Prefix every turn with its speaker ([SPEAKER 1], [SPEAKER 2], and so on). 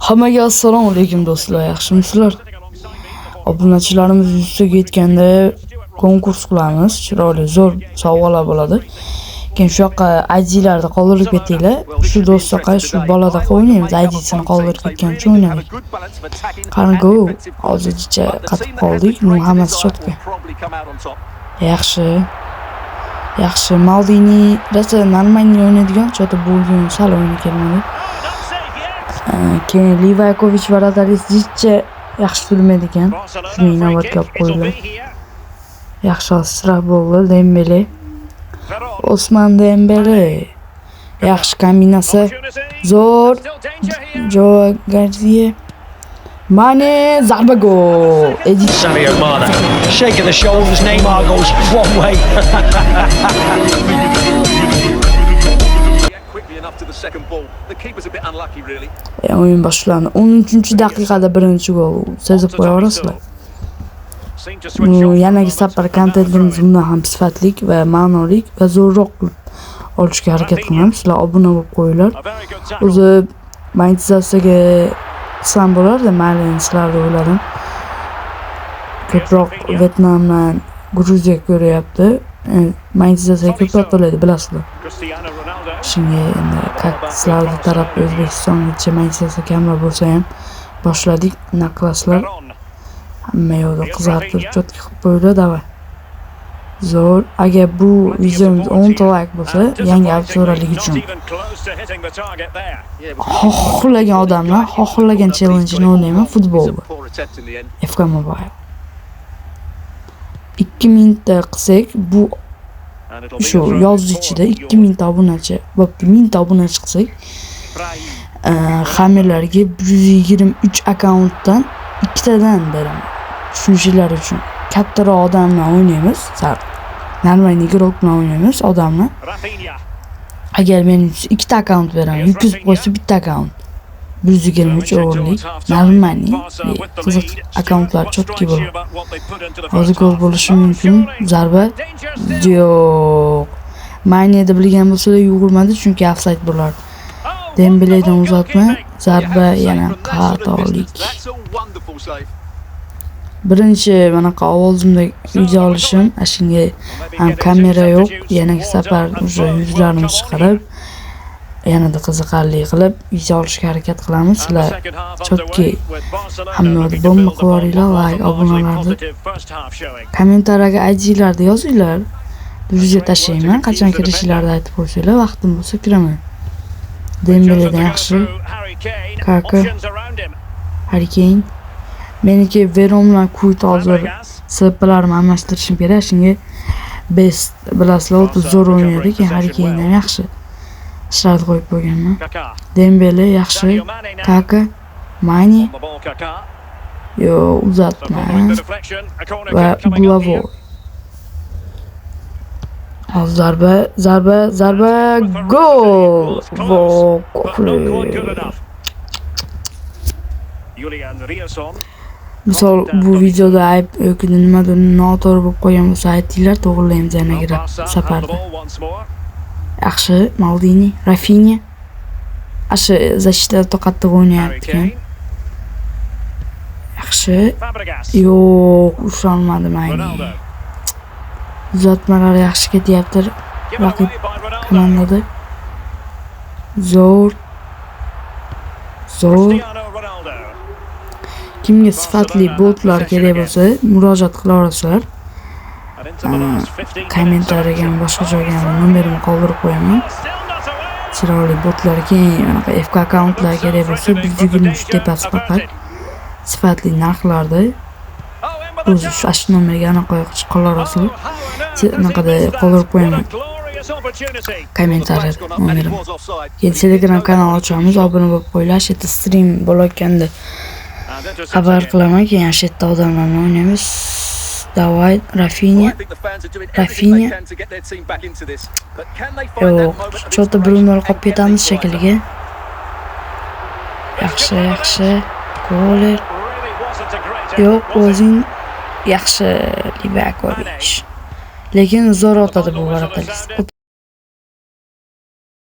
[SPEAKER 1] Hammaga assalomu alaykum do'stlar, yaxshimisizlar? Obunachilarimiz yuzaga yetganda konkurs qilamiz. Chiroyli zo'r sovg'alar bo'ladi. Keyin shu yoqqa ID'larni qoldirib ketinglar. Shu do'stlar shu bolada o'ynaymiz. ID'sini qoldirib ketgan uchun o'ynaymiz. Qani-ku, hozircha qatib qoldik. Bu hammasi shotga. Yaxshi, Maldini rosa normalniy o'ynaydigan, chota bo'lgan sal o'yini kelmadi. Keyin Livakovic va Radalisic yaxshi turmaydi ekan. Shuni inobatga olib qo'ydilar. Yaxshi asrab bo'ldi Dembele. Osman Dembele. Yaxshi kombinatsiya. Zo'r. Joao Garcia. Mane zarba gol.
[SPEAKER 2] Sadio Mane. Shake of the shoulders, Neymar goes one way.
[SPEAKER 1] O'yin boshlandi. 13-daqiqada birinchi gol sezib qo'ya olasizlar. Bu yanagi safar kontentimiz bundan ham sifatli va ma'nolik va zo'rroq qilib olishga harakat qilamiz. Sizlar obuna bo'lib qo'yinglar. O'zi monetizatsiyaga qilsam bo'lardi, mayli sizlarga o'yladim. Ko'proq Vyetnamdan Gruziya ko'ryapti. Monetizatsiya ko'proq to'laydi, bilasizlar. Shunga endi sizlarning taraf O'zbekistongacha monetizatsiya kamroq bo'lsa ham boshladik. Nima qilasizlar? Hamma yo'lda qizartirib cho'tka qilib qo'yinglar, davay. Zo'r. Agar bu videomiz 10 ta like bo'lsa, yangi audiolik uchun xohlagan odamlar xohlagan challenge-ni o'ynayman futbolda. FK Mobile. 2 mingta qilsak, bu shu yoz ichida 2 mingta obunachi, bo'pti 1000 ta obunachi qilsak, hammalarga 123 akkauntdan ikkitadan beraman. Tushunishlar uchun kattaroq odamlar o'ynaymiz. Normalniy игрок bilan o'ynaymiz odamlar. Agar men 2 ta akkaunt beraman, yutqizib qo'ysa bitta akkaunt 123 o'g'irlik, normalniy qiziq akkauntlar cho'tki bo'ladi. Hozir gol bo'lishi mumkin. Zarba yo'q. Maneda bilgan bo'lsalar yugurmadi, chunki ofsayd bo'lardi. Dembeledan uzatma, zarba yana xatolik. Birinchi manaqa ovozimda video olishim, shunga ham kamera yo'q. Yanagi safar o'sha yuzlarimiz chiqarib, yanada qiziqarli qilib video olishga harakat qilamiz. Sizlar chotki hammaga bomba qo'yinglar, like, obunalarni, kommentariyaga ID'larni yozinglar. Video tashlayman, qachon kirishinglarni aytib qo'ysanglar, vaqtim bo'lsa kiraman. Dembeledan yaxshi. Kaka. Harry Kane. Meniki Veromla Kuyt hozir siplarni almashtirishim kerak. Shunga best bilasizlar, o'ta zo'r o'ynaydi, keyin Harry Kane ham yaxshi. Shart qo'yib qo'yganman. Dembele yaxshi. Kaka, Mane. Yo, uzatma. Va Glavo. Zarba, gol! Misol bu videoda ayb yoki nimadir noto'g'ri bo'lib qolgan bo'lsa aytinglar, to'g'rilaymiz yanagi safarda. Yaxshi, Maldini, Rafinha. Ashi защита to'qatib o'ynayapti ekan. Yaxshi. Yo'q, ushalmadi mayli. Uzatmalar yaxshi ketyapti raqib komandada. Zo'r. Kimga sifatli botlar kerak bo'lsa, murojaat qila olasizlar. Kommentariyaga boshqa joyga nomerimni qoldirib qo'yaman. Chiroyli botlar keyin anaqa FK akkauntlar kerak bo'lsa, 123 tepasi faqat sifatli narxlarda. O'zi shu nomerga anaqa qo'ya olasizlar. Anaqada qoldirib qo'yaman. Kommentariyada nomerim. Keyin Telegram kanal ochamiz, obuna bo'lib qo'yinglar. Shu yerda stream bo'layotganda xabar qilaman, keyin shu yerda odamlar bilan o'ynaymiz. Davay, Rafinha. Yo'q, chota Bruno qolib ketamiz shekilga. Yaxshi. Goler. Yo'q, o'zing yaxshi Livakovic. Lekin zo'r otadi bu Varadalisic.